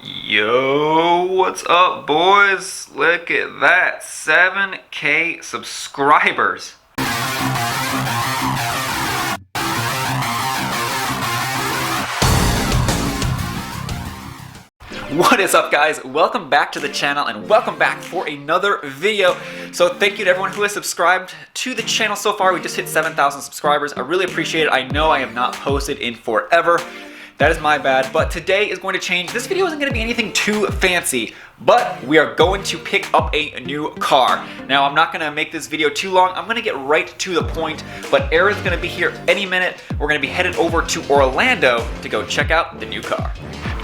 Yo, what's up, boys? Look at that, 7K subscribers. What is up, guys? Welcome back to the channel and welcome back for another video. So thank you to everyone who has subscribed to the channel so far. We just hit 7,000 subscribers. I really appreciate it. I know I have not posted in forever. That is my bad, but today is going to change. This video isn't going to be anything too fancy, but we are going to pick up a new car. Now, I'm not going to make this video too long. I'm going to get right to the point, but Aaron's going to be here any minute. We're going to be headed over to Orlando to go check out the new car.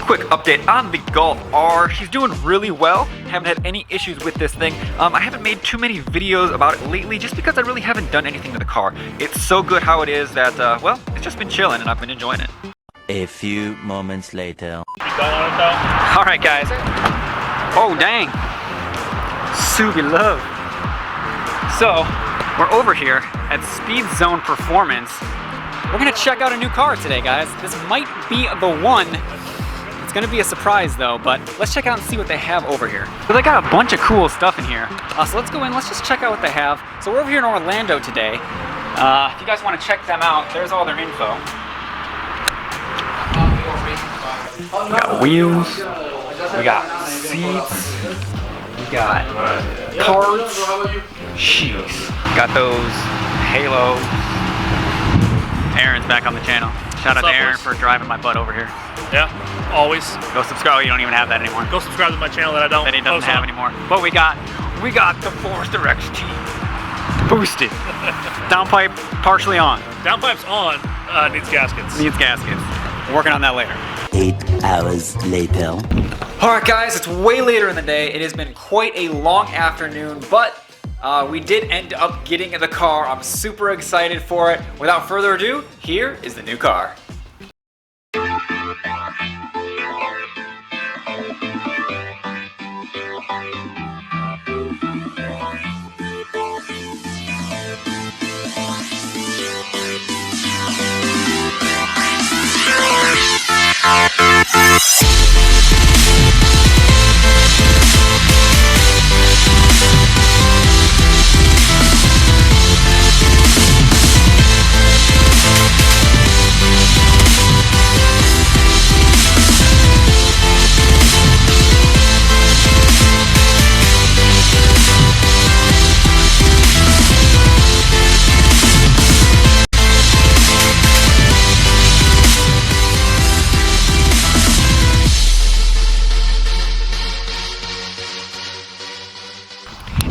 Quick update on the Golf R. She's doing really well. Haven't had any issues with this thing. I haven't made too many videos about it lately just because I really haven't done anything to the car. It's so good how it is that, well, it's just been chilling and I've been enjoying it. A few moments later. Alright, guys. Oh, dang. Subi love. So, we're over here at Speed Zone Performance. We're going to check out a new car today, guys. This might be the one. It's going to be a surprise, though, but let's check out and see what they have over here. So they got a bunch of cool stuff in here. So let's go in. Let's just check out what they have. So we're over here in Orlando today. If you guys want to check them out, there's all their info. We got wheels, we got seats, we got parts, jeez. Got those halos. Aaron's back on the channel. Shout out to Aaron for driving my butt over here. Yeah, always. Go subscribe. Oh, you don't even have that anymore. Go subscribe to my channel that I don't. That he doesn't have anymore. But we got the Forester XT boosted. Downpipe partially on. Downpipe's on. Needs gaskets. Needs gaskets. Working on that later. 8 hours later. Alright, guys, it's way later in the day. It has been quite a long afternoon, but we did end up getting the car. I'm super excited for it. Without further ado, here is the new car.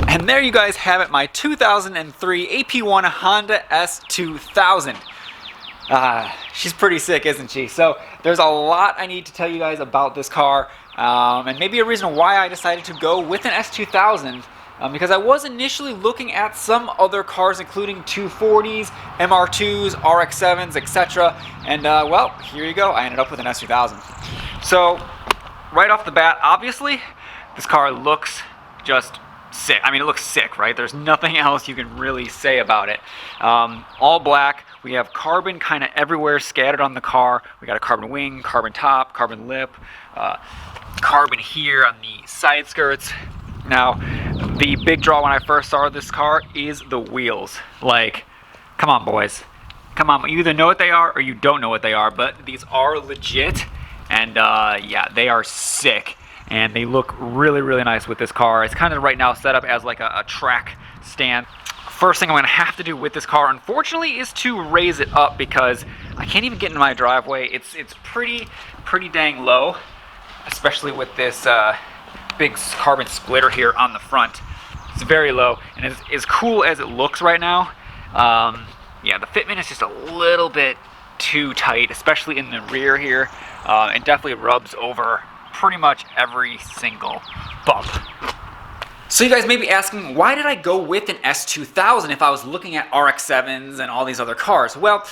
And there you guys have it, my 2003 AP1 Honda S2000. She's pretty sick, isn't she? So there's a lot I need to tell you guys about this car, and maybe a reason why I decided to go with an S2000, because I was initially looking at some other cars, including 240s, MR2s, RX-7s, etc. And well, here you go. I ended up with an S2000. So right off the bat, obviously, this car looks just sick. I mean, it looks sick, right? There's nothing else you can really say about it. All black. We have carbon kind of everywhere scattered on the car. We got a carbon wing, carbon top, carbon lip, carbon here on the side skirts. Now, the big draw when I first saw this car is the wheels. Like, come on, boys. Come on. You either know what they are or you don't know what they are, but these are legit. And yeah, they are sick. And they look really, really nice with this car. It's kind of right now set up as like a track stand. First thing I'm gonna have to do with this car, unfortunately, is to raise it up because I can't even get into my driveway. It's pretty dang low, especially with this big carbon splitter here on the front. It's very low, and as cool as it looks right now, yeah, the fitment is just a little bit too tight, especially in the rear here. It definitely rubs over pretty much every single bump. So you guys may be asking, why did I go with an S2000 if I was looking at RX-7s and all these other cars? Well,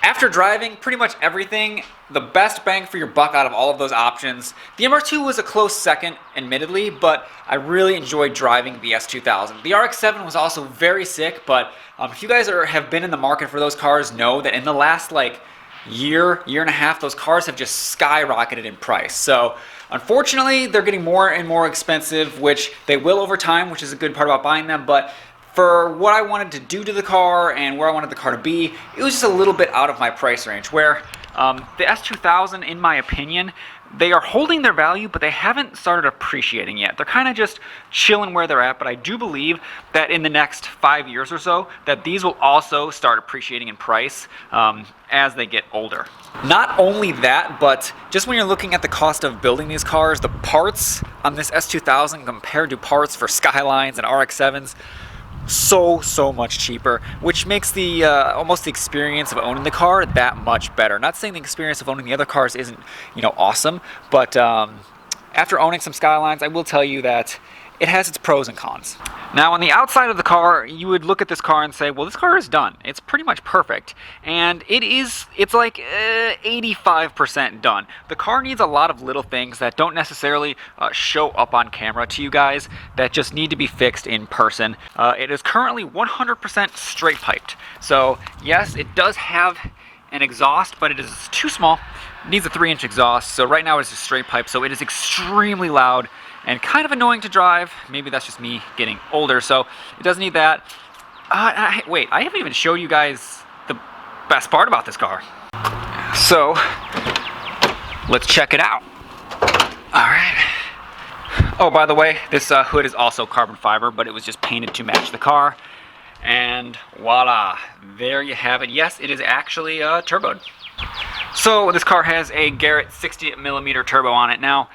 after driving pretty much everything, the best bang for your buck out of all of those options, the MR2 was a close second, admittedly, but I really enjoyed driving the S2000. The RX-7 was also very sick, but if you guys have been in the market for those cars, know that in the last like year and a half, those cars have just skyrocketed in price. So unfortunately, they're getting more and more expensive, which they will over time, which is a good part about buying them. But for what I wanted to do to the car and where I wanted the car to be, it was just a little bit out of my price range, where the S2000, in my opinion, they are holding their value, but they haven't started appreciating yet. They're kind of just chilling where they're at, but I do believe that in the next 5 years or so, that these will also start appreciating in price as they get older. Not only that, but just when you're looking at the cost of building these cars, the parts on this S2000 compared to parts for Skylines and RX-7s, so much cheaper, which makes the almost the experience of owning the car that much better. Not saying the experience of owning the other cars isn't, you know, awesome, but after owning some Skylines, I will tell you that it has its pros and cons. Now, on the outside of the car, you would look at this car and say, well, this car is done. It's pretty much perfect. And it's like 85% done. The car needs a lot of little things that don't necessarily show up on camera to you guys, that just need to be fixed in person. It is currently 100% straight piped. So yes, it does have an exhaust, but it is too small. It needs a 3-inch exhaust. So right now it's a straight pipe, so it is extremely loud and kind of annoying to drive. Maybe that's just me getting older, so it doesn't need that. Wait, I haven't even showed you guys the best part about this car. So, let's check it out. Alright. Oh, by the way, this hood is also carbon fiber, but it was just painted to match the car. And voila, there you have it. Yes, it is actually turboed. So, this car has a Garrett 60mm turbo on it. Now,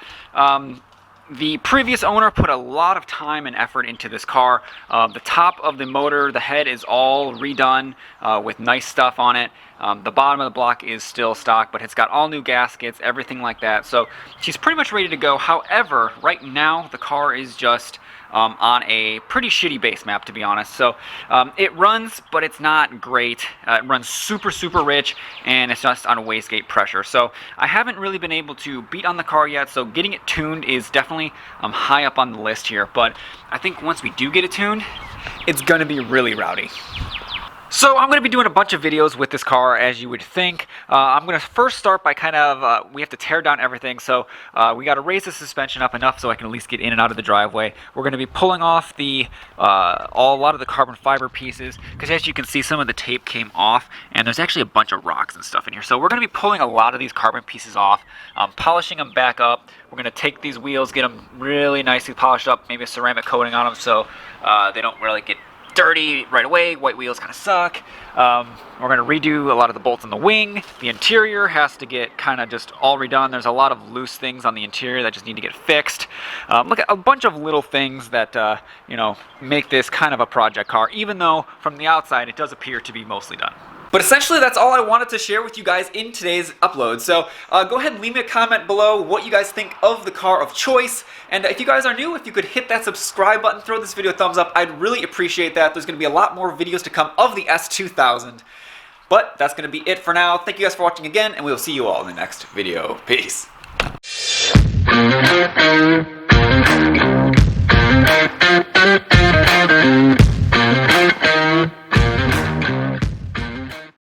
the previous owner put a lot of time and effort into this car. The top of the motor, the head is all redone with nice stuff on it. The bottom of the block is still stock, but it's got all new gaskets, everything like that. So she's pretty much ready to go. However, right now the car is just on a pretty shitty base map, to be honest. So it runs, but it's not great. It runs super rich, and it's just on a wastegate pressure. So I haven't really been able to beat on the car yet, so getting it tuned is definitely high up on the list here. But I think once we do get it tuned, it's gonna be really rowdy. So I'm going to be doing a bunch of videos with this car, as you would think. I'm going to first start by kind of, we have to tear down everything, so we got to raise the suspension up enough so I can at least get in and out of the driveway. We're going to be pulling off the a lot of the carbon fiber pieces, because as you can see, some of the tape came off, and there's actually a bunch of rocks and stuff in here. So we're going to be pulling a lot of these carbon pieces off, polishing them back up. We're going to take these wheels, get them really nicely polished up, maybe a ceramic coating on them so they don't really get dirty right away. White wheels kind of suck. We're going to redo a lot of the bolts on the wing. The interior has to get kind of just all redone. There's a lot of loose things on the interior that just need to get fixed. Look at a bunch of little things that you know, make this kind of a project car, even though from the outside it does appear to be mostly done. But essentially, that's all I wanted to share with you guys in today's upload. So go ahead and leave me a comment below what you guys think of the car of choice. And if you guys are new, if you could hit that subscribe button, throw this video a thumbs up, I'd really appreciate that. There's going to be a lot more videos to come of the S2000. But that's going to be it for now. Thank you guys for watching again, and we'll see you all in the next video. Peace.